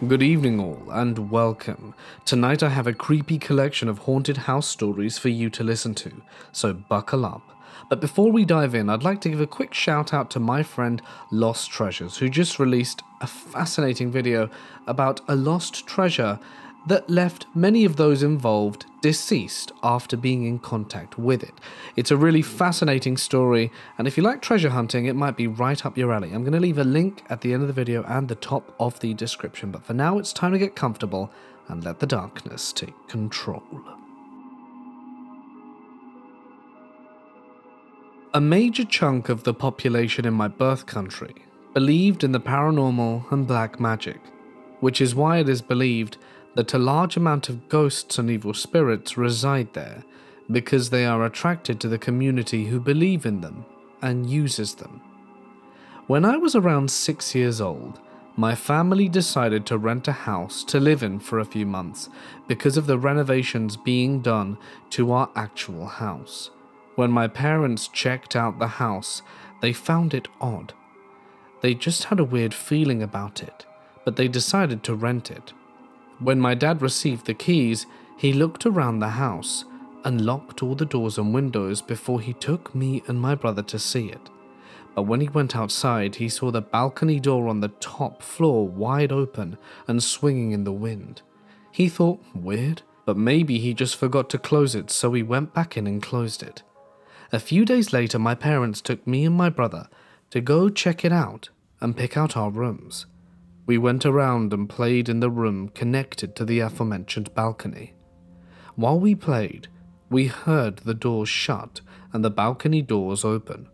Good evening all, and welcome. Tonight I have a creepy collection of haunted house stories for you to listen to, so buckle up. But before we dive in, I'd like to give a quick shout out to my friend Lost Treasures, who just released a fascinating video about a lost treasure that left many of those involved deceased after being in contact with it. It's a really fascinating story, and if you like treasure hunting, it might be right up your alley. I'm going to leave a link at the end of the video and the top of the description, but for now it's time to get comfortable and let the darkness take control. A major chunk of the population in my birth country believed in the paranormal and black magic, which is why it is believed that a large amount of ghosts and evil spirits reside there because they are attracted to the community who believe in them and uses them. When I was around 6 years old, my family decided to rent a house to live in for a few months because of the renovations being done to our actual house. When my parents checked out the house, they found it odd. They just had a weird feeling about it, but they decided to rent it. When my dad received the keys, he looked around the house and locked all the doors and windows before he took me and my brother to see it. But when he went outside, he saw the balcony door on the top floor wide open and swinging in the wind. He thought, weird, but maybe he just forgot to close it, so he went back in and closed it. A few days later, my parents took me and my brother to go check it out and pick out our rooms. We went around and played in the room connected to the aforementioned balcony. While we played, we heard the doors shut and the balcony doors open.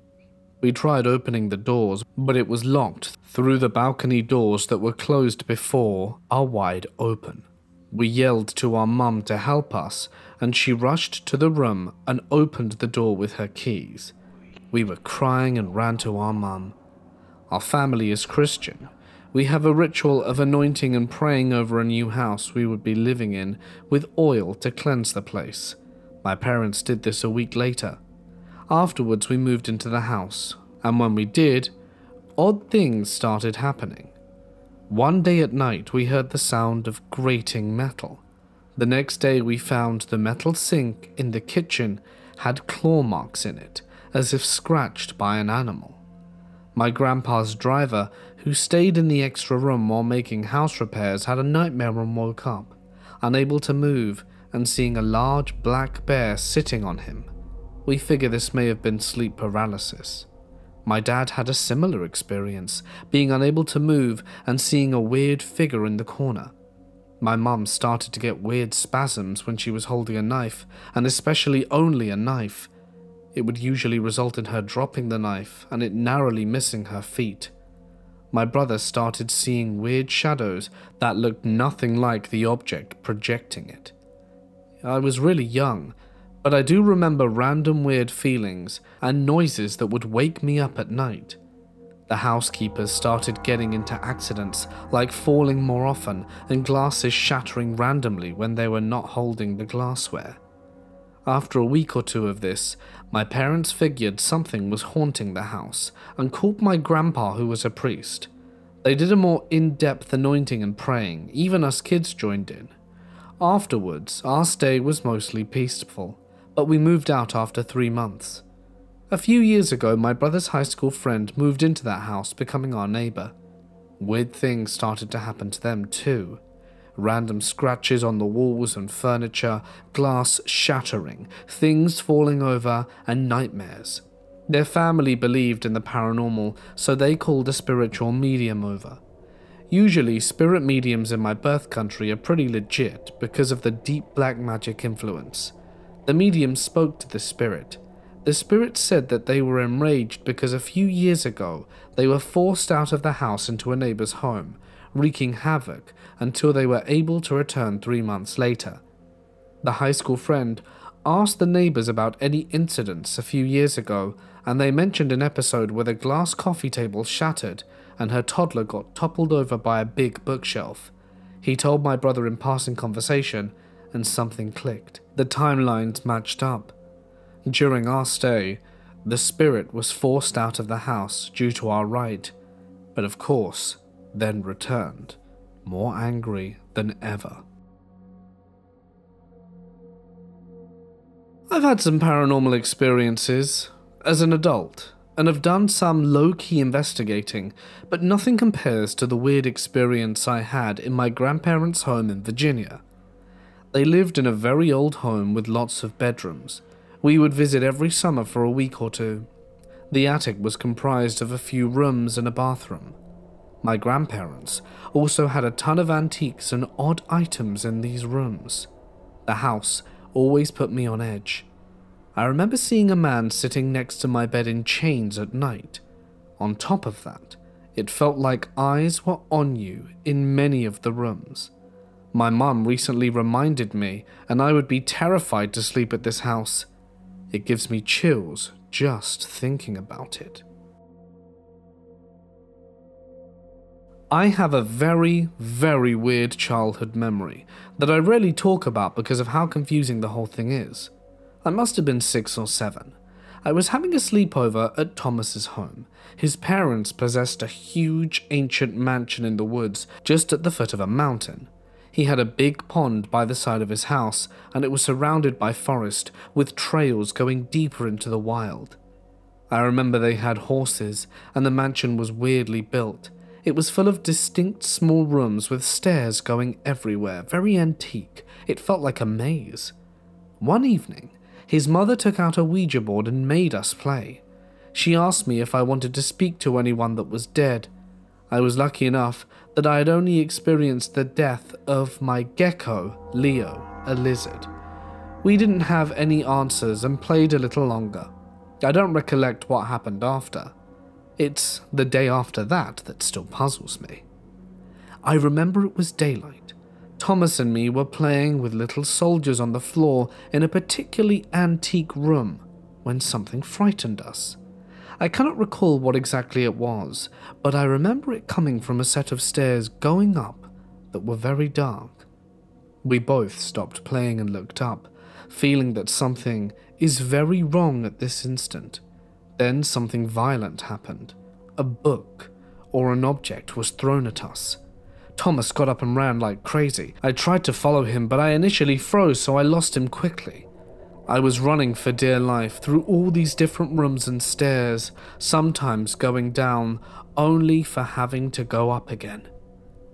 We tried opening the doors, but it was locked through the balcony doors that were closed before are wide open. We yelled to our mum to help us, and she rushed to the room and opened the door with her keys. We were crying and ran to our mum. Our family is Christian. We have a ritual of anointing and praying over a new house we would be living in with oil to cleanse the place. My parents did this a week later. Afterwards, we moved into the house, and when we did, odd things started happening. One day at night, we heard the sound of grating metal. The next day, we found the metal sink in the kitchen had claw marks in it, as if scratched by an animal. My grandpa's driver, who stayed in the extra room while making house repairs, had a nightmare and woke up, unable to move and seeing a large black bear sitting on him. We figure this may have been sleep paralysis. My dad had a similar experience, being unable to move and seeing a weird figure in the corner. My mum started to get weird spasms when she was holding a knife, and especially only a knife. It would usually result in her dropping the knife and it narrowly missing her feet. My brother started seeing weird shadows that looked nothing like the object projecting it. I was really young, but I do remember random weird feelings and noises that would wake me up at night. The housekeepers started getting into accidents, like falling more often and glasses shattering randomly when they were not holding the glassware. After a week or two of this, my parents figured something was haunting the house and called my grandpa, who was a priest. They did a more in-depth anointing and praying, even us kids joined in. Afterwards, our stay was mostly peaceful, but we moved out after 3 months. A few years ago, my brother's high school friend moved into that house, becoming our neighbor. Weird things started to happen to them too. Random scratches on the walls and furniture, glass shattering, things falling over, and nightmares. Their family believed in the paranormal, so they called a spiritual medium over. Usually, spirit mediums in my birth country are pretty legit because of the deep black magic influence. The medium spoke to the spirit. The spirit said that they were enraged because a few years ago they were forced out of the house into a neighbor's home, wreaking havoc until they were able to return 3 months later. The high school friend asked the neighbors about any incidents a few years ago, and they mentioned an episode where the glass coffee table shattered and her toddler got toppled over by a big bookshelf. He told my brother in passing conversation, and something clicked. The timelines matched up. During our stay, the spirit was forced out of the house due to our right, but of course, then returned. more angry than ever. I've had some paranormal experiences as an adult, and have done some low-key investigating, but nothing compares to the weird experience I had in my grandparents' home in Virginia. They lived in a very old home with lots of bedrooms. We would visit every summer for a week or two. The attic was comprised of a few rooms and a bathroom. My grandparents also had a ton of antiques and odd items in these rooms. The house always put me on edge. I remember seeing a man sitting next to my bed in chains at night. On top of that, it felt like eyes were on you in many of the rooms. My mum recently reminded me, and I would be terrified to sleep at this house. It gives me chills just thinking about it. I have a very, very weird childhood memory that I rarely talk about because of how confusing the whole thing is. I must have been 6 or 7. I was having a sleepover at Thomas's home. His parents possessed a huge ancient mansion in the woods just at the foot of a mountain. He had a big pond by the side of his house, and it was surrounded by forest with trails going deeper into the wild. I remember they had horses, and the mansion was weirdly built. It was full of distinct small rooms with stairs going everywhere, very antique. It felt like a maze. One evening, his mother took out a Ouija board and made us play. She asked me if I wanted to speak to anyone that was dead. I was lucky enough that I had only experienced the death of my gecko, Leo, a lizard. We didn't have any answers and played a little longer. I don't recollect what happened after. It's the day after that still puzzles me. I remember it was daylight. Thomas and me were playing with little soldiers on the floor in a particularly antique room when something frightened us. I cannot recall what exactly it was, but I remember it coming from a set of stairs going up that were very dark. We both stopped playing and looked up, feeling that something is very wrong at this instant. Then something violent happened. A book or an object was thrown at us. Thomas got up and ran like crazy. I tried to follow him, but I initially froze, so I lost him quickly. I was running for dear life through all these different rooms and stairs, sometimes going down, only for having to go up again.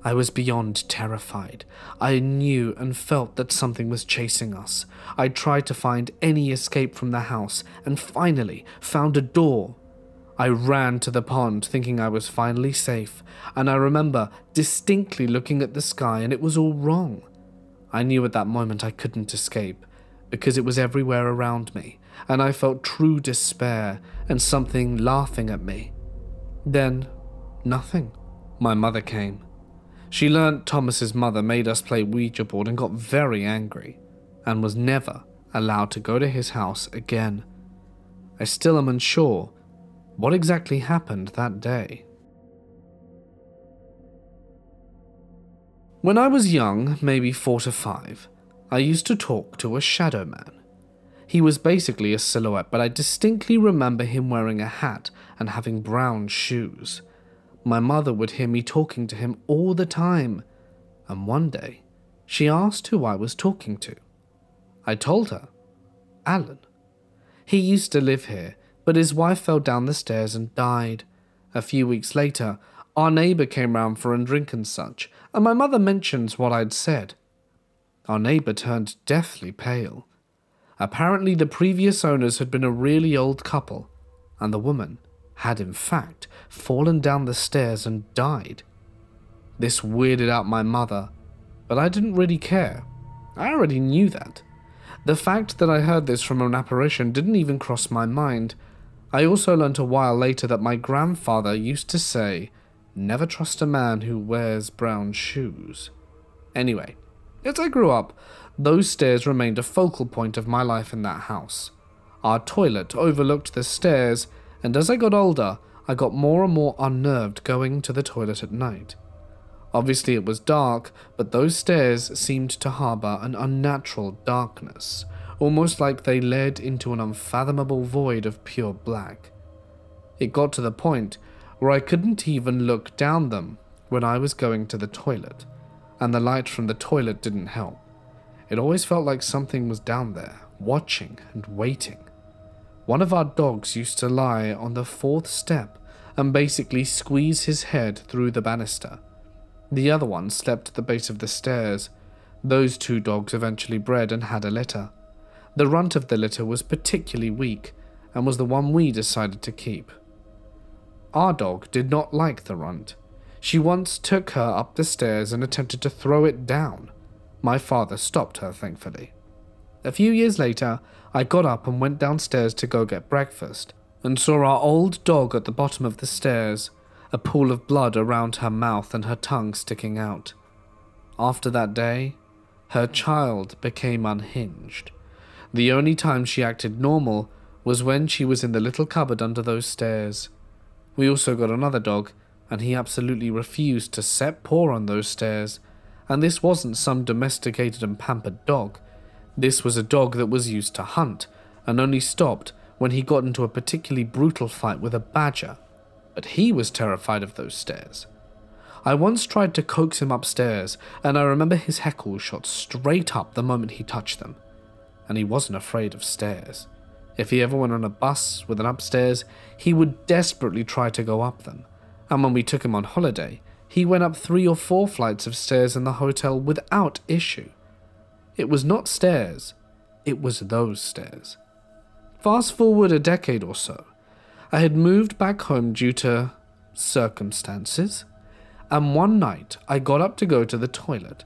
I was beyond terrified. I knew and felt that something was chasing us. I tried to find any escape from the house, and finally found a door. I ran to the pond thinking I was finally safe, and I remember distinctly looking at the sky and it was all wrong. I knew at that moment I couldn't escape, because it was everywhere around me, and I felt true despair and something laughing at me. Then, nothing. My mother came. She learnt Thomas's mother made us play Ouija board and got very angry, and was never allowed to go to his house again. I still am unsure what exactly happened that day. When I was young, maybe 4 to 5, I used to talk to a shadow man. He was basically a silhouette, but I distinctly remember him wearing a hat and having brown shoes. My mother would hear me talking to him all the time, and one day, she asked who I was talking to. I told her, Alan. He used to live here, but his wife fell down the stairs and died. A few weeks later, our neighbour came round for a drink and such, and my mother mentions what I'd said. Our neighbour turned deathly pale. Apparently the previous owners had been a really old couple, and the woman had in fact fallen down the stairs and died. This weirded out my mother, but I didn't really care. I already knew that. The fact that I heard this from an apparition didn't even cross my mind. I also learnt a while later that my grandfather used to say, "Never trust a man who wears brown shoes." Anyway, as I grew up, those stairs remained a focal point of my life in that house. Our toilet overlooked the stairs, and as I got older, I got more and more unnerved going to the toilet at night. Obviously it was dark, but those stairs seemed to harbour an unnatural darkness, almost like they led into an unfathomable void of pure black. It got to the point where I couldn't even look down them when I was going to the toilet. and the light from the toilet didn't help. It always felt like something was down there, watching and waiting. One of our dogs used to lie on the fourth step and basically squeeze his head through the banister. The other one slept at the base of the stairs. Those two dogs eventually bred and had a litter. The runt of the litter was particularly weak and was the one we decided to keep. Our dog did not like the runt. She once took her up the stairs and attempted to throw it down. My father stopped her, thankfully. A few years later, I got up and went downstairs to go get breakfast, and saw our old dog at the bottom of the stairs, a pool of blood around her mouth and her tongue sticking out. After that day, her child became unhinged. The only time she acted normal was when she was in the little cupboard under those stairs. We also got another dog, and he absolutely refused to set paw on those stairs, and this wasn't some domesticated and pampered dog. This was a dog that was used to hunt, and only stopped when he got into a particularly brutal fight with a badger, but he was terrified of those stairs. I once tried to coax him upstairs, and I remember his hackles shot straight up the moment he touched them, and he wasn't afraid of stairs. If he ever went on a bus with an upstairs, he would desperately try to go up them, and when we took him on holiday, he went up 3 or 4 flights of stairs in the hotel without issue. It was not stairs, it was those stairs. Fast forward a decade or so, I had moved back home due to circumstances, and one night I got up to go to the toilet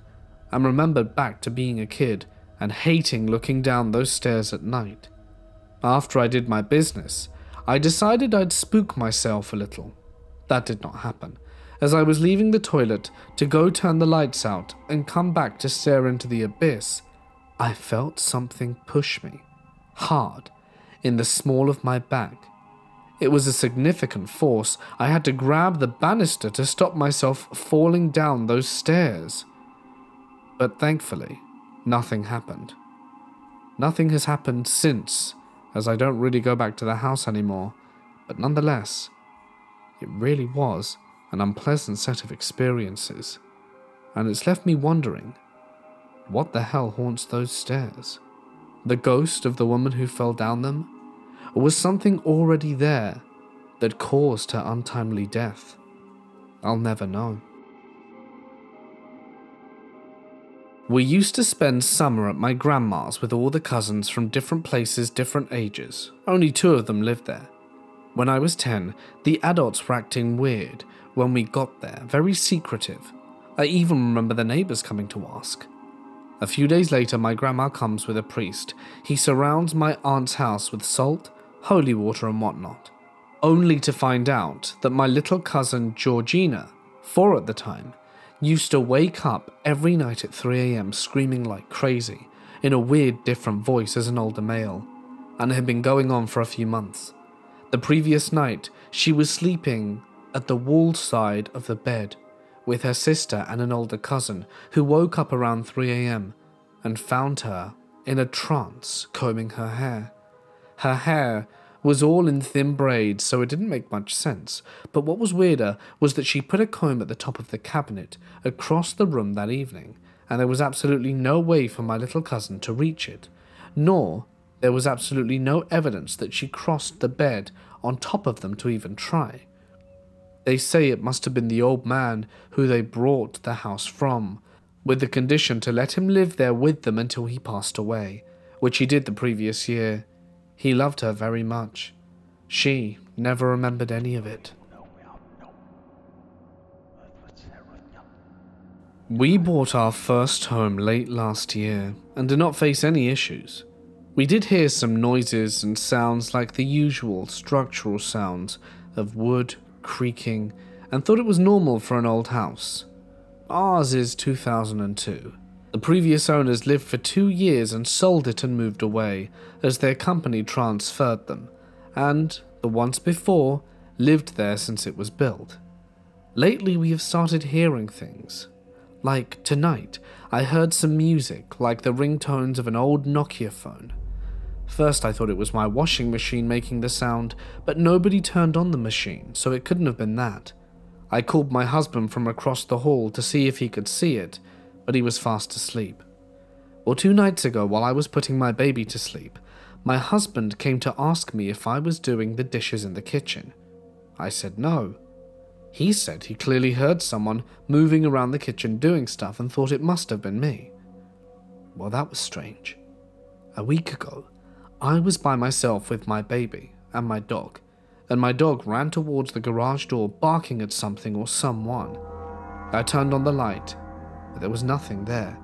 and remembered back to being a kid and hating looking down those stairs at night. After I did my business, I decided I'd spook myself a little. That did not happen. As I was leaving the toilet to go turn the lights out and come back to stare into the abyss, I felt something push me, hard, in the small of my back. It was a significant force. I had to grab the banister to stop myself falling down those stairs. But thankfully, nothing happened. Nothing has happened since, as I don't really go back to the house anymore, but nonetheless, it really was an unpleasant set of experiences, and it's left me wondering, what the hell haunts those stairs? The ghost of the woman who fell down them? Or was something already there that caused her untimely death? I'll never know. We used to spend summer at my grandma's with all the cousins from different places, different ages. Only 2 of them lived there. When I was 10, the adults were acting weird when we got there, very secretive. I even remember the neighbors coming to ask. A few days later, my grandma comes with a priest. He surrounds my aunt's house with salt, holy water and whatnot, only to find out that my little cousin Georgina, 4 at the time, used to wake up every night at 3 a.m. screaming like crazy, in a weird different voice as an older male, and it had been going on for a few months. The previous night, she was sleeping at the wall side of the bed with her sister and an older cousin who woke up around 3 a.m. and found her in a trance combing her hair. Her hair was all in thin braids, so it didn't make much sense, but what was weirder was that she put a comb at the top of the cabinet across the room that evening, and there was absolutely no way for my little cousin to reach it, nor there was absolutely no evidence that she crossed the bed on top of them to even try. They say it must have been the old man who they brought the house from, with the condition to let him live there with them until he passed away, which he did the previous year. He loved her very much. She never remembered any of it. We bought our first home late last year and did not face any issues. We did hear some noises and sounds like the usual structural sounds of wood creaking and thought it was normal for an old house. Ours is 2002. The previous owners lived for 2 years and sold it and moved away as their company transferred them, and the ones before lived there since it was built. Lately we have started hearing things. Like tonight, I heard some music like the ringtones of an old Nokia phone. First I thought it was my washing machine making the sound, but nobody turned on the machine, so it couldn't have been that. I called my husband from across the hall to see if he could see it, but he was fast asleep. Well, 2 nights ago, while I was putting my baby to sleep, my husband came to ask me if I was doing the dishes in the kitchen. I said no. He said he clearly heard someone moving around the kitchen doing stuff and thought it must have been me. Well, that was strange. A week ago, I was by myself with my baby and my dog ran towards the garage door barking at something or someone. I turned on the light, but there was nothing there.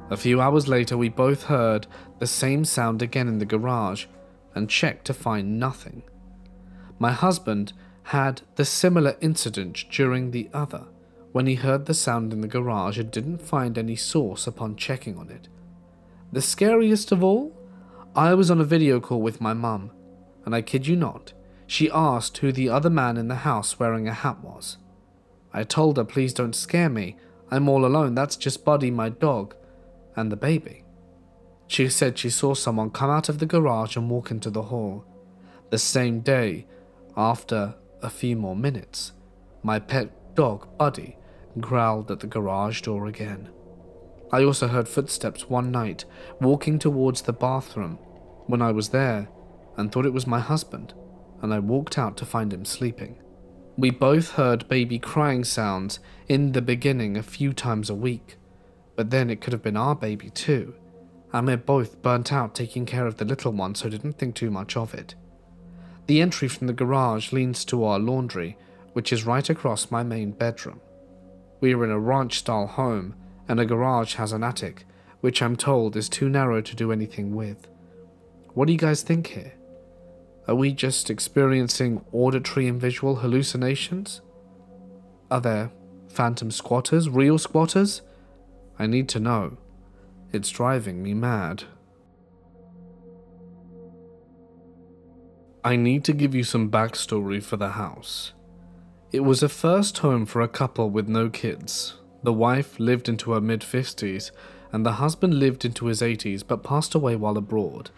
A few hours later, we both heard the same sound again in the garage and checked to find nothing. My husband had the similar incident during the other, when he heard the sound in the garage and didn't find any source upon checking on it. The scariest of all? I was on a video call with my mum, and I kid you not, she asked who the other man in the house wearing a hat was. I told her, please don't scare me, I'm all alone, that's just Buddy, my dog, and the baby. She said she saw someone come out of the garage and walk into the hall. The same day, after a few more minutes, my pet dog, Buddy, growled at the garage door again. I also heard footsteps one night walking towards the bathroom when I was there and thought it was my husband, and I walked out to find him sleeping. We both heard baby crying sounds in the beginning a few times a week, but then it could have been our baby too, and we're both burnt out taking care of the little one, so didn't think too much of it. The entry from the garage leads to our laundry, which is right across my main bedroom. We are in a ranch-style home, and a garage has an attic, which I'm told is too narrow to do anything with. What do you guys think here? Are we just experiencing auditory and visual hallucinations? Are there phantom squatters, real squatters? I need to know. It's driving me mad. I need to give you some backstory for the house. It was a first home for a couple with no kids. The wife lived into her mid-50s, and the husband lived into his 80s but passed away while abroad.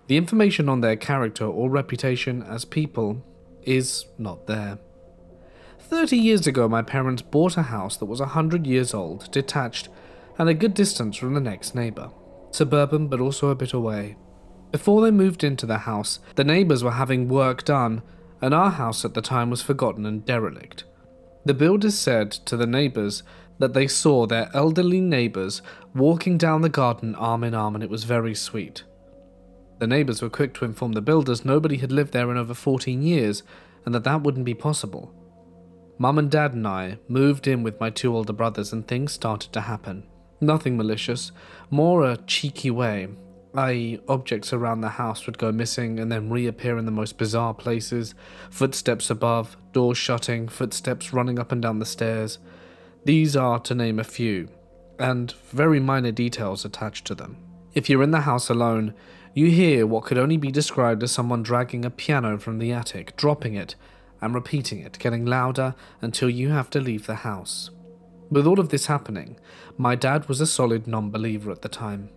The information on their character or reputation as people is not there. 30 years ago, my parents bought a house that was 100 years old, detached, and a good distance from the next neighbour. Suburban, but also a bit away. Before they moved into the house, the neighbours were having work done, and our house at the time was forgotten and derelict. The builders said to the neighbours that they saw their elderly neighbours walking down the garden arm in arm, and it was very sweet. The neighbours were quick to inform the builders nobody had lived there in over 14 years, and that wouldn't be possible. Mum and Dad and I moved in with my 2 older brothers, and things started to happen. Nothing malicious, more a cheeky way, i.e. objects around the house would go missing and then reappear in the most bizarre places, footsteps above, doors shutting, footsteps running up and down the stairs. These are to name a few, and very minor details attached to them. If you're in the house alone, you hear what could only be described as someone dragging a piano from the attic, dropping it, and repeating it, getting louder until you have to leave the house. With all of this happening, my dad was a solid non-believer at the time.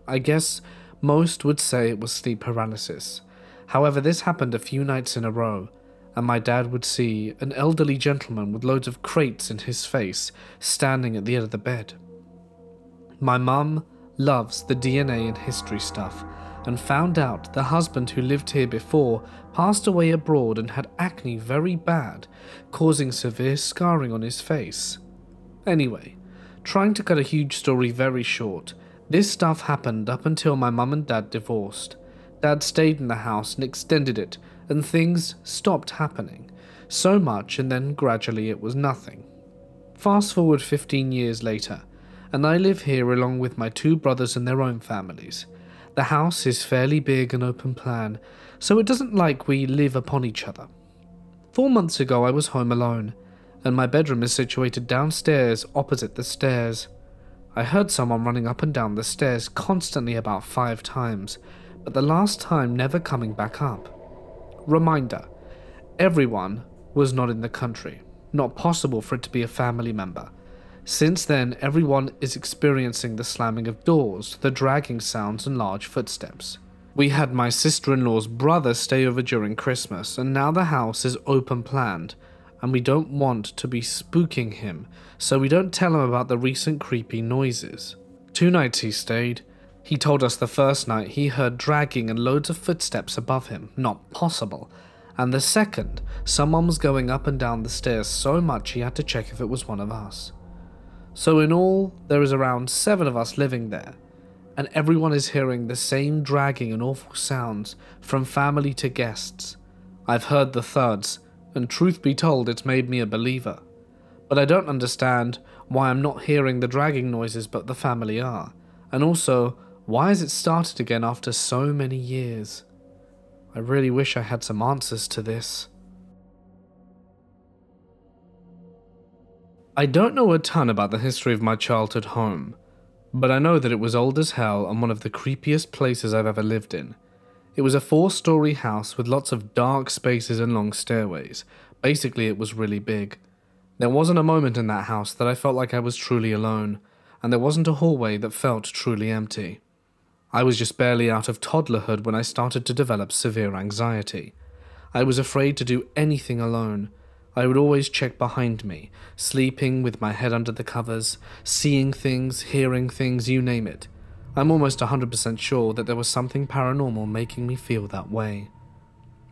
I guess most would say it was sleep paralysis. However, this happened a few nights in a row, and my dad would see an elderly gentleman with loads of crates in his face standing at the end of the bed. My mum loves the DNA and history stuff, and found out the husband who lived here before passed away abroad and had acne very bad, causing severe scarring on his face. Anyway, trying to cut a huge story very short, this stuff happened up until my mum and dad divorced. Dad stayed in the house and extended it, and things stopped happening. So much, and then gradually it was nothing. Fast forward 15 years later, and I live here along with my 2 brothers and their own families. The house is fairly big and open plan, so it doesn't like we live upon each other. 4 months ago I was home alone, and my bedroom is situated downstairs opposite the stairs. I heard someone running up and down the stairs constantly about 5 times, but the last time never coming back up. Reminder, everyone was not in the country, not possible for it to be a family member. Since then, everyone is experiencing the slamming of doors, the dragging sounds and large footsteps. We had my sister-in-law's brother stay over during Christmas, and now the house is open planned, and we don't want to be spooking him, so we don't tell him about the recent creepy noises. 2 nights he stayed. He told us the first night he heard dragging and loads of footsteps above him, not possible, and the second, someone was going up and down the stairs so much he had to check if it was one of us. So in all, there is around 7 of us living there, and everyone is hearing the same dragging and awful sounds, from family to guests. I've heard the thuds, and truth be told, it's made me a believer. But I don't understand why I'm not hearing the dragging noises but the family are, and also, why has it started again after so many years? I really wish I had some answers to this. I don't know a ton about the history of my childhood home, but I know that it was old as hell and one of the creepiest places I've ever lived in. It was a 4-story house with lots of dark spaces and long stairways. Basically, it was really big. There wasn't a moment in that house that I felt like I was truly alone, and there wasn't a hallway that felt truly empty. I was just barely out of toddlerhood when I started to develop severe anxiety. I was afraid to do anything alone. I would always check behind me, sleeping with my head under the covers, seeing things, hearing things, you name it. I'm almost 100% sure that there was something paranormal making me feel that way.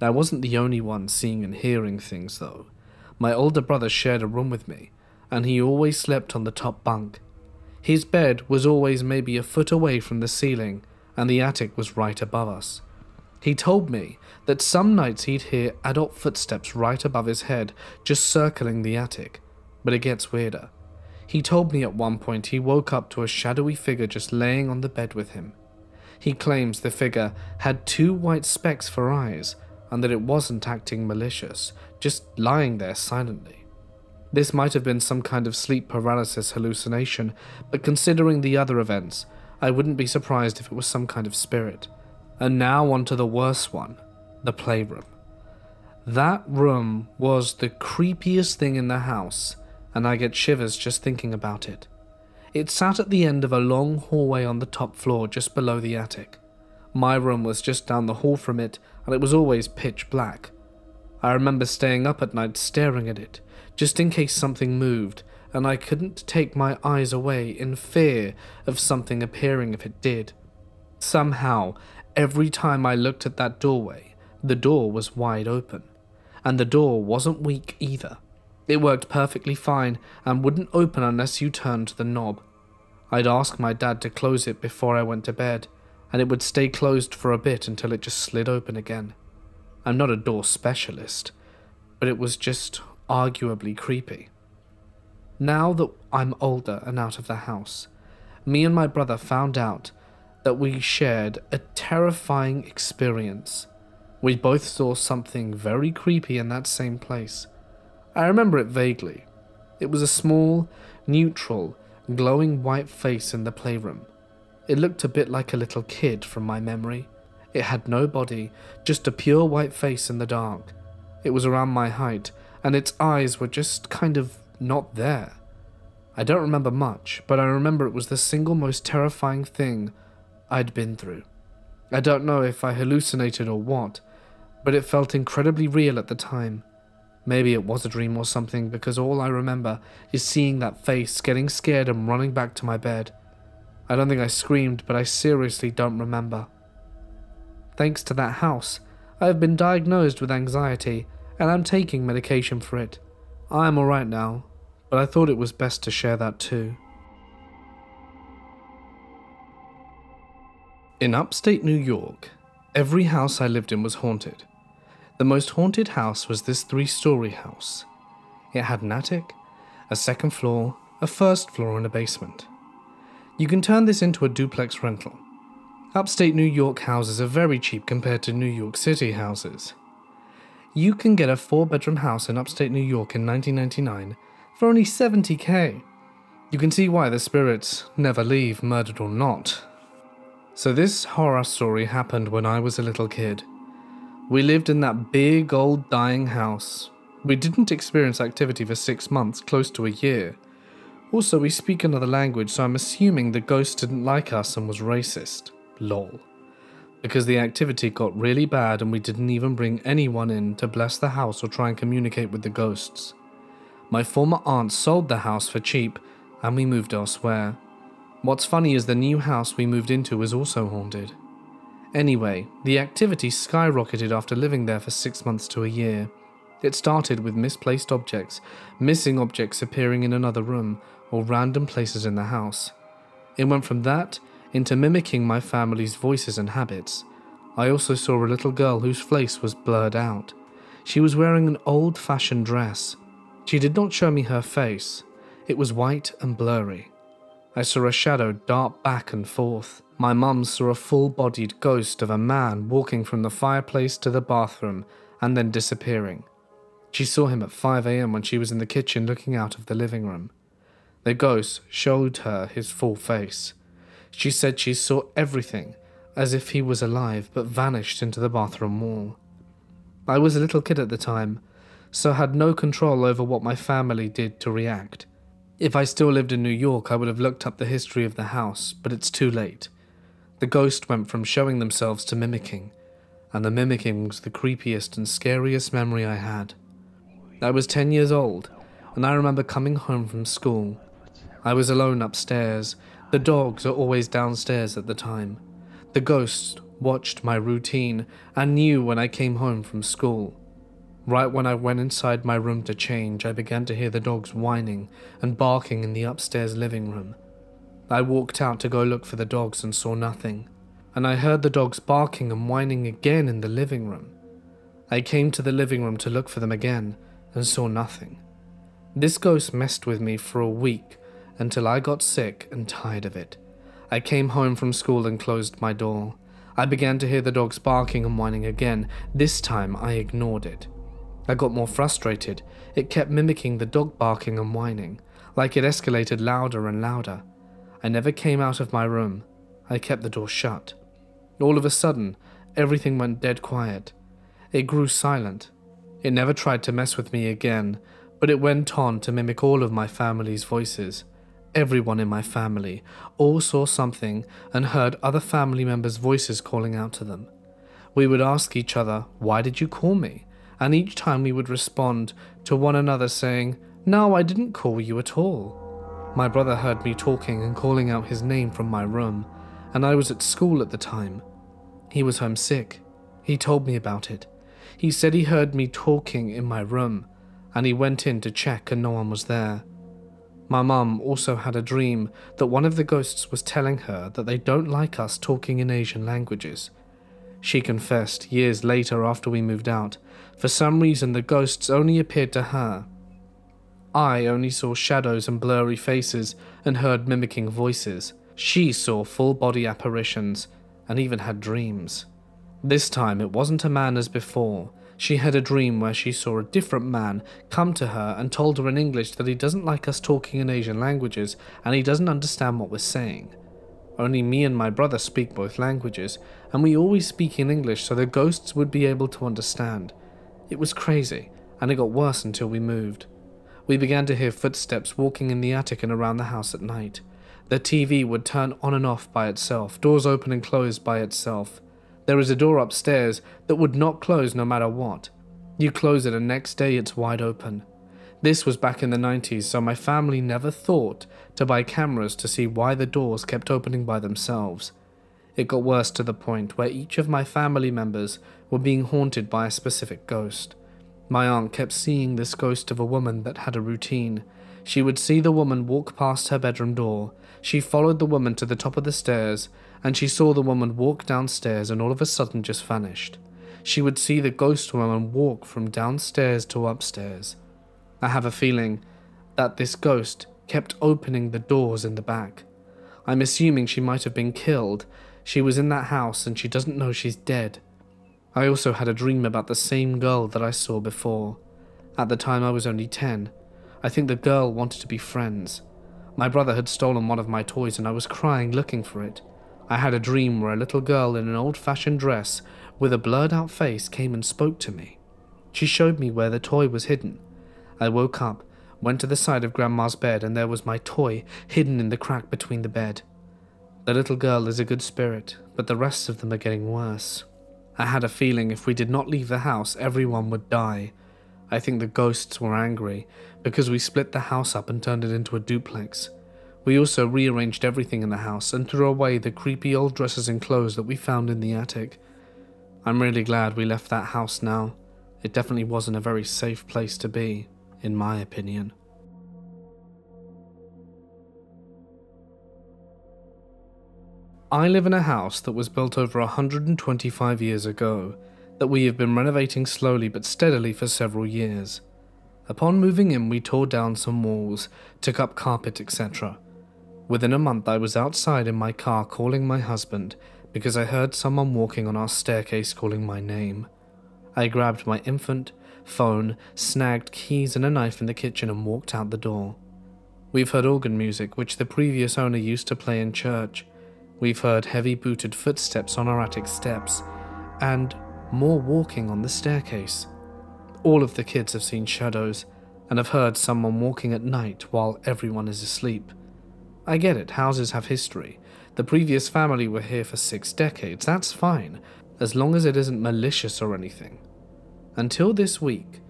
I wasn't the only one seeing and hearing things though. My older brother shared a room with me, and he always slept on the top bunk. His bed was always maybe a foot away from the ceiling, and the attic was right above us. He told me that some nights he'd hear adult footsteps right above his head, just circling the attic, but it gets weirder. He told me at one point he woke up to a shadowy figure just laying on the bed with him. He claims the figure had 2 white specks for eyes, and that it wasn't acting malicious, just lying there silently. This might have been some kind of sleep paralysis hallucination, but considering the other events, I wouldn't be surprised if it was some kind of spirit. And now on to the worst one, the playroom. That room was the creepiest thing in the house, and I get shivers just thinking about it. It sat at the end of a long hallway on the top floor just below the attic. My room was just down the hall from it, and it was always pitch black. I remember staying up at night staring at it, just in case something moved, and I couldn't take my eyes away in fear of something appearing if it did. Somehow, every time I looked at that doorway, the door was wide open. And the door wasn't weak either. It worked perfectly fine and wouldn't open unless you turned the knob. I'd ask my dad to close it before I went to bed, and it would stay closed for a bit until it just slid open again. I'm not a door specialist, but it was just arguably creepy. Now that I'm older and out of the house, me and my brother found out that we shared a terrifying experience. We both saw something very creepy in that same place. I remember it vaguely. It was a small, neutral, glowing white face in the playroom. It looked a bit like a little kid from my memory. It had no body, just a pure white face in the dark. It was around my height, and its eyes were just kind of not there. I don't remember much, but I remember it was the single most terrifying thing I'd been through. I don't know if I hallucinated or what, but it felt incredibly real at the time. Maybe it was a dream or something, because all I remember is seeing that face, getting scared and running back to my bed. I don't think I screamed, but I seriously don't remember. Thanks to that house, I have been diagnosed with anxiety, and I'm taking medication for it. I am alright now, but I thought it was best to share that too. In upstate New York, every house I lived in was haunted. The most haunted house was this 3-story house. It had an attic, a second floor, a first floor, and a basement. You can turn this into a duplex rental. Upstate New York houses are very cheap compared to New York City houses. You can get a 4-bedroom house in upstate New York in 1999 for only $70,000. You can see why the spirits never leave, murdered or not. So this horror story happened when I was a little kid. We lived in that big old dying house. We didn't experience activity for 6 months, close to a year. Also, we speak another language, so I'm assuming the ghost didn't like us and was racist. Lol. because the activity got really bad and we didn't even bring anyone in to bless the house or try and communicate with the ghosts. My former aunt sold the house for cheap and we moved elsewhere. What's funny is the new house we moved into was also haunted. Anyway, the activity skyrocketed after living there for 6 months to a year. It started with misplaced objects, missing objects appearing in another room, or random places in the house. It went from that into mimicking my family's voices and habits. I also saw a little girl whose face was blurred out. She was wearing an old-fashioned dress. She did not show me her face. It was white and blurry. I saw a shadow dart back and forth. My mum saw a full-bodied ghost of a man walking from the fireplace to the bathroom and then disappearing. She saw him at 5 a.m. when she was in the kitchen looking out of the living room. The ghost showed her his full face. She said she saw everything, as if he was alive, but vanished into the bathroom wall. I was a little kid at the time, so had no control over what my family did to react. If I still lived in New York, I would have looked up the history of the house, but it's too late. The ghost went from showing themselves to mimicking, and the mimicking was the creepiest and scariest memory I had. I was 10 years old, and I remember coming home from school. I was alone upstairs. The dogs are always downstairs at the time. The ghost watched my routine and knew when I came home from school. Right when I went inside my room to change, I began to hear the dogs whining and barking in the upstairs living room. I walked out to go look for the dogs and saw nothing, and I heard the dogs barking and whining again in the living room. I came to the living room to look for them again and saw nothing. This ghost messed with me for a week until I got sick and tired of it. I came home from school and closed my door. I began to hear the dogs barking and whining again. This time I ignored it. I got more frustrated. It kept mimicking the dog barking and whining, like it escalated louder and louder. I never came out of my room. I kept the door shut. All of a sudden, everything went dead quiet. It grew silent. It never tried to mess with me again, but it went on to mimic all of my family's voices. Everyone in my family all saw something and heard other family members' voices calling out to them. We would ask each other, "Why did you call me?" And each time we would respond to one another saying, "No, I didn't call you at all." My brother heard me talking and calling out his name from my room, and I was at school at the time. He was homesick. He told me about it. He said he heard me talking in my room, and he went in to check and no one was there. My mum also had a dream that one of the ghosts was telling her that they don't like us talking in Asian languages. She confessed years later after we moved out. For some reason the ghosts only appeared to her. I only saw shadows and blurry faces and heard mimicking voices. She saw full body apparitions and even had dreams. This time it wasn't a man as before. She had a dream where she saw a different man come to her and told her in English that he doesn't like us talking in Asian languages and he doesn't understand what we're saying. Only me and my brother speak both languages, and we always speak in English so the ghosts would be able to understand. It was crazy, and it got worse until we moved. We began to hear footsteps walking in the attic and around the house at night. The TV would turn on and off by itself, doors open and close by itself. There is a door upstairs that would not close no matter what. You close it and next day it's wide open. This was back in the 90s, so my family never thought to buy cameras to see why the doors kept opening by themselves. It got worse to the point where each of my family members were being haunted by a specific ghost. My aunt kept seeing this ghost of a woman that had a routine. She would see the woman walk past her bedroom door. She followed the woman to the top of the stairs, and she saw the woman walk downstairs and all of a sudden just vanished. She would see the ghost woman walk from downstairs to upstairs. I have a feeling that this ghost kept opening the doors in the back. I'm assuming she might have been killed. She was in that house and she doesn't know she's dead. I also had a dream about the same girl that I saw before. At the time I was only 10. I think the girl wanted to be friends. My brother had stolen one of my toys and I was crying looking for it. I had a dream where a little girl in an old-fashioned dress with a blurred-out face came and spoke to me. She showed me where the toy was hidden. I woke up, went to the side of Grandma's bed, and there was my toy hidden in the crack between the bed. The little girl is a good spirit, but the rest of them are getting worse. I had a feeling if we did not leave the house, everyone would die. I think the ghosts were angry because we split the house up and turned it into a duplex. We also rearranged everything in the house and threw away the creepy old dresses and clothes that we found in the attic. I'm really glad we left that house now. It definitely wasn't a very safe place to be, in my opinion. I live in a house that was built over 125 years ago, that we have been renovating slowly but steadily for several years. Upon moving in, we tore down some walls, took up carpet, etc. Within a month, I was outside in my car calling my husband because I heard someone walking on our staircase calling my name. I grabbed my infant, phone, snagged keys and a knife in the kitchen and walked out the door. We've heard organ music, which the previous owner used to play in church. We've heard heavy booted footsteps on our attic steps, and more walking on the staircase. All of the kids have seen shadows, and have heard someone walking at night while everyone is asleep. I get it, houses have history. The previous family were here for 6 decades, that's fine, as long as it isn't malicious or anything. Until this week,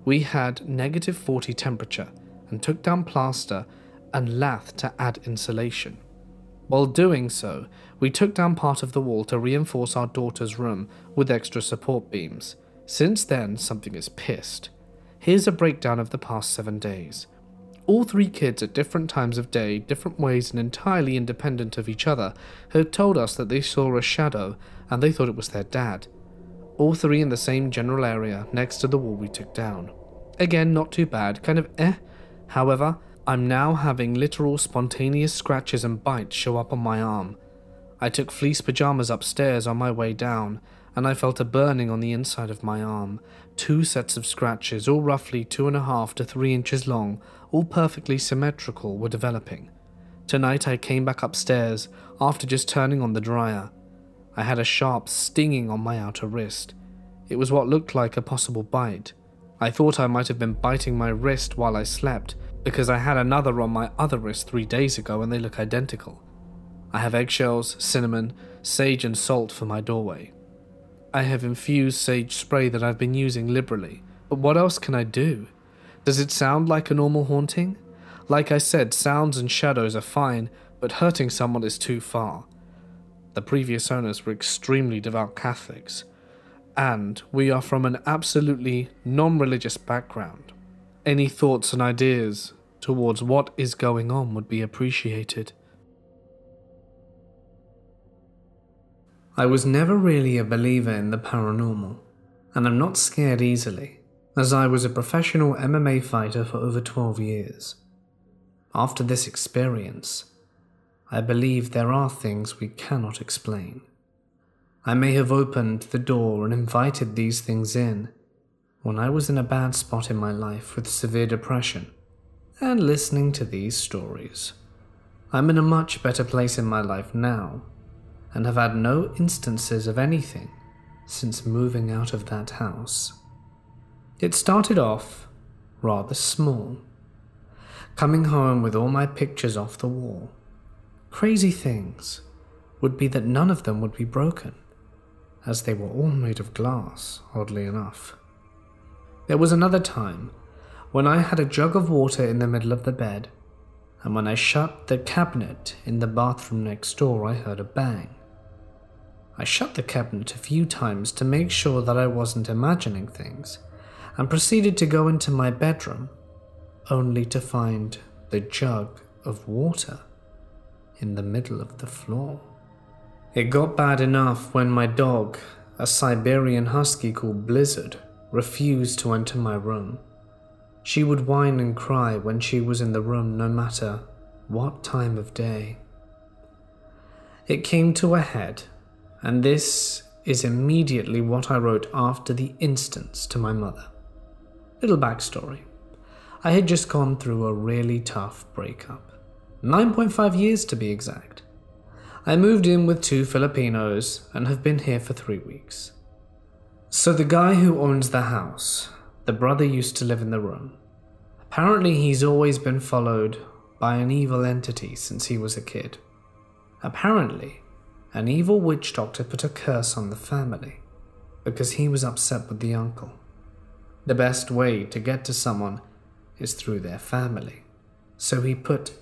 we had -40 temperature, and took down plaster and lath to add insulation. While doing so, we took down part of the wall to reinforce our daughter's room with extra support beams. Since then, something is pissed. Here's a breakdown of the past 7 days. All 3 kids at different times of day, different ways and entirely independent of each other, have told us that they saw a shadow and they thought it was their dad. All 3 in the same general area next to the wall we took down. Again, not too bad, kind of However, I'm now having literal spontaneous scratches and bites show up on my arm. I took fleece pajamas upstairs on my way down, and I felt a burning on the inside of my arm. 2 sets of scratches, all roughly 2.5 to 3 inches long, all perfectly symmetrical, were developing. Tonight I came back upstairs after just turning on the dryer. I had a sharp stinging on my outer wrist. It was what looked like a possible bite. I thought I might have been biting my wrist while I slept, because I had another on my other wrist 3 days ago and they look identical. I have eggshells, cinnamon, sage and salt for my doorway. I have infused sage spray that I've been using liberally, but what else can I do? Does it sound like a normal haunting? Like I said, sounds and shadows are fine, but hurting someone is too far. The previous owners were extremely devout Catholics, and we are from an absolutely non-religious background. Any thoughts and ideas towards what is going on would be appreciated. I was never really a believer in the paranormal, and I'm not scared easily, as I was a professional MMA fighter for over 12 years. After this experience, I believe there are things we cannot explain. I may have opened the door and invited these things in when I was in a bad spot in my life with severe depression, and listening to these stories. I'm in a much better place in my life now, and have had no instances of anything since moving out of that house. It started off rather small, coming home with all my pictures off the wall. Crazy things would be that none of them would be broken, as they were all made of glass, oddly enough. There was another time when I had a jug of water in the middle of the bed, and when I shut the cabinet in the bathroom next door, I heard a bang. I shut the cabinet a few times to make sure that I wasn't imagining things, and proceeded to go into my bedroom, only to find the jug of water in the middle of the floor. It got bad enough when my dog, a Siberian husky called Blizzard, refused to enter my room. She would whine and cry when she was in the room no matter what time of day. It came to a head, and this is immediately what I wrote after the instance to my mother. Little backstory. I had just gone through a really tough breakup. 9.5 years to be exact. I moved in with 2 Filipinos and have been here for 3 weeks. So the guy who owns the house, the brother used to live in the room. Apparently he's always been followed by an evil entity since he was a kid. Apparently, an evil witch doctor put a curse on the family because he was upset with the uncle. The best way to get to someone is through their family, so he put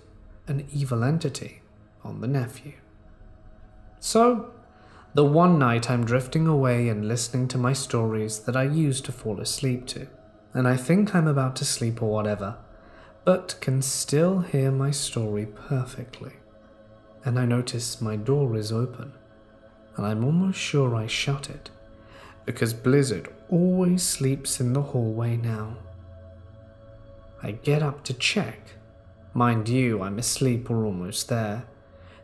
an evil entity on the nephew. So, the one night I'm drifting away and listening to my stories that I used to fall asleep to, and I think I'm about to sleep or whatever, but can still hear my story perfectly. And I notice my door is open, and I'm almost sure I shut it, because Blizzard always sleeps in the hallway now. I get up to check. Mind you, I'm asleep or almost there,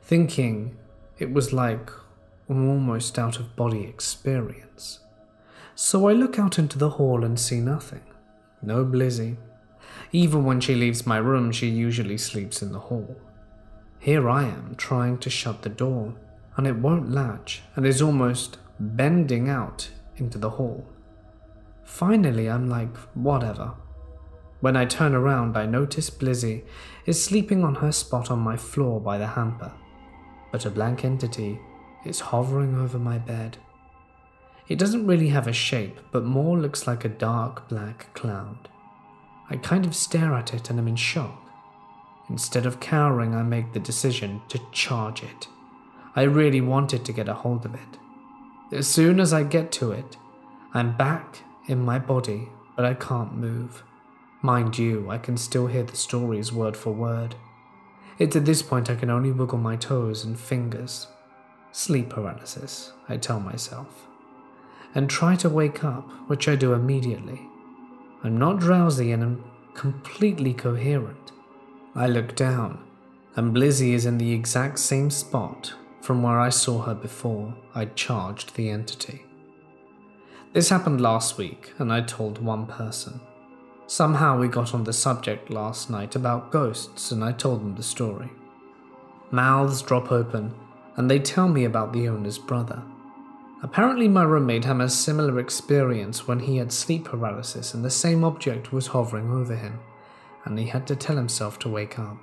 thinking it was like an almost out-of-body experience. So I look out into the hall and see nothing. No Blizzy. Even when she leaves my room, she usually sleeps in the hall. Here I am trying to shut the door, and it won't latch and is almost bending out into the hall. Finally, I'm like, whatever. When I turn around, I notice Blizzy is sleeping on her spot on my floor by the hamper, but a black entity is hovering over my bed. It doesn't really have a shape, but more looks like a dark black cloud. I kind of stare at it and am in shock. Instead of cowering, I make the decision to charge it. I really wanted to get a hold of it. As soon as I get to it, I'm back in my body, but I can't move. Mind you, I can still hear the stories word for word. It's at this point I can only wiggle my toes and fingers. Sleep paralysis, I tell myself, and try to wake up, which I do immediately. I'm not drowsy and am completely coherent. I look down, and Blizzy is in the exact same spot from where I saw her before I'd charged the entity. This happened last week, and I told one person. Somehow we got on the subject last night about ghosts, and I told them the story. Mouths drop open, and they tell me about the owner's brother. Apparently my roommate had a similar experience when he had sleep paralysis and the same object was hovering over him, and he had to tell himself to wake up.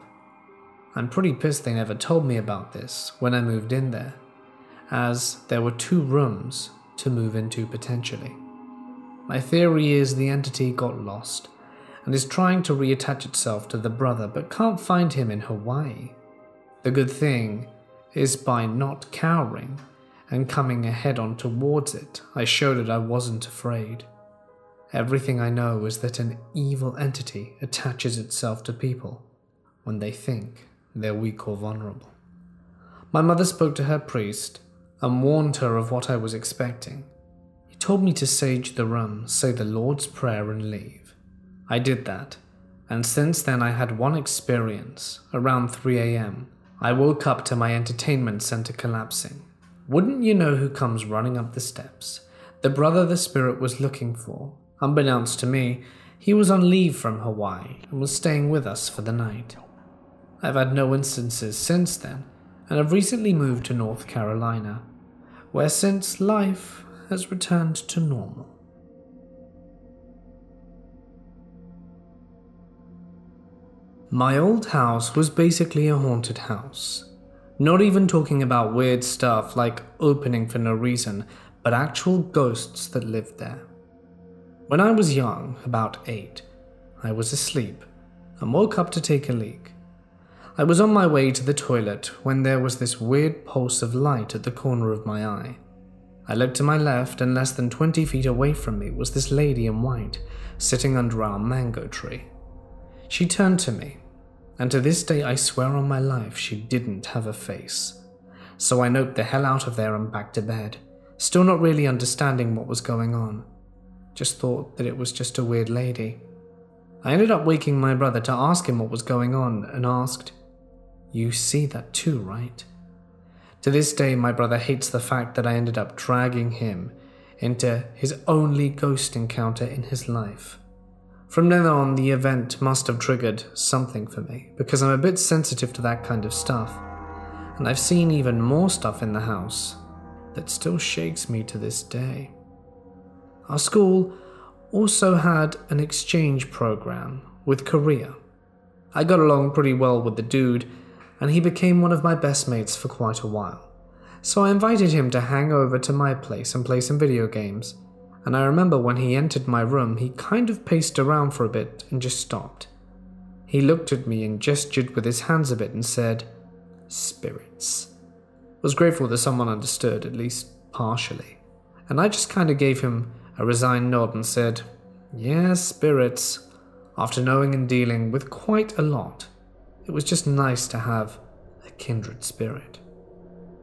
I'm pretty pissed they never told me about this when I moved in there, as there were 2 rooms to move into potentially. My theory is the entity got lost and is trying to reattach itself to the brother but can't find him in Hawaii. The good thing is by not cowering and coming head on towards it, I showed it I wasn't afraid. Everything I know is that an evil entity attaches itself to people when they think they're weak or vulnerable. My mother spoke to her priest and warned her of what I was expecting. He told me to sage the room, say the Lord's Prayer and leave. I did that, and since then I had one experience. Around 3 a.m, I woke up to my entertainment center collapsing. Wouldn't you know who comes running up the steps? The brother the spirit was looking for. Unbeknownst to me, he was on leave from Hawaii and was staying with us for the night. I've had no instances since then, and have recently moved to North Carolina, where since life has returned to normal. My old house was basically a haunted house. Not even talking about weird stuff like opening for no reason, but actual ghosts that lived there. When I was young, about 8, I was asleep and woke up to take a leak. I was on my way to the toilet when there was this weird pulse of light at the corner of my eye. I looked to my left, and less than 20 feet away from me was this lady in white, sitting under our mango tree. She turned to me, and to this day I swear on my life she didn't have a face. So I noped the hell out of there and back to bed, still not really understanding what was going on. Just thought that it was just a weird lady. I ended up waking my brother to ask him what was going on, and asked, "You see that too, right?" To this day, my brother hates the fact that I ended up dragging him into his only ghost encounter in his life. From then on, the event must have triggered something for me, because I'm a bit sensitive to that kind of stuff, and I've seen even more stuff in the house that still shakes me to this day. Our school also had an exchange program with Korea. I got along pretty well with the dude, and he became one of my best mates for quite a while. So I invited him to hang over to my place and play some video games, and I remember when he entered my room, he kind of paced around for a bit and just stopped. He looked at me and gestured with his hands a bit and said, "Spirits." I was grateful that someone understood, at least partially, and I just kind of gave him a resigned nod and said, "Yeah, spirits," after knowing and dealing with quite a lot. It was just nice to have a kindred spirit.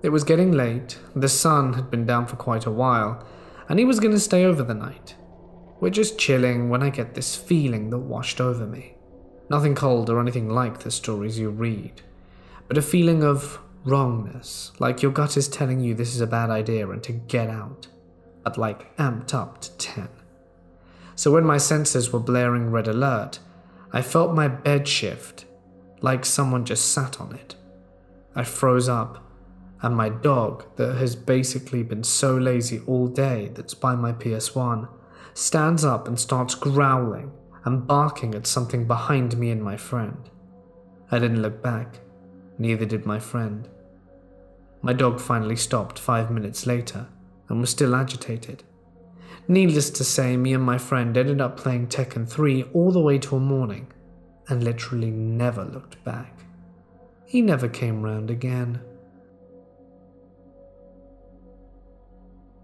It was getting late, the sun had been down for quite a while, and he was going to stay over the night. We're just chilling when I get this feeling that washed over me. Nothing cold or anything like the stories you read, but a feeling of wrongness, like your gut is telling you this is a bad idea and to get out, but like amped up to 10. So when my senses were blaring red alert, I felt my bed shift, like someone just sat on it. I froze up, and my dog, that has basically been so lazy all day that's by my PS1, stands up and starts growling and barking at something behind me and my friend. I didn't look back, neither did my friend. My dog finally stopped 5 minutes later and was still agitated. Needless to say, me and my friend ended up playing Tekken 3 all the way till morning and literally never looked back. He never came round again.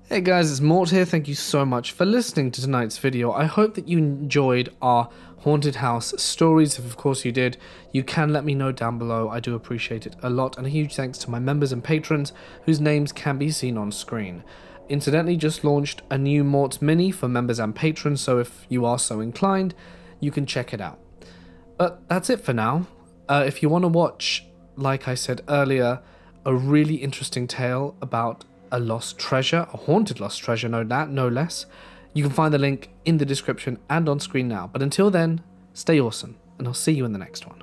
Hey guys, it's Mort here. Thank you so much for listening to tonight's video. I hope that you enjoyed our haunted house stories. If of course you did, you can let me know down below. I do appreciate it a lot, and a huge thanks to my members and patrons whose names can be seen on screen. Incidentally, just launched a new Mort mini for members and patrons, so if you are so inclined, you can check it out. But that's it for now. If you want to watch, like I said earlier, a really interesting tale about a lost treasure, a haunted lost treasure, no less, you can find the link in the description and on screen now. But until then, stay awesome, and I'll see you in the next one.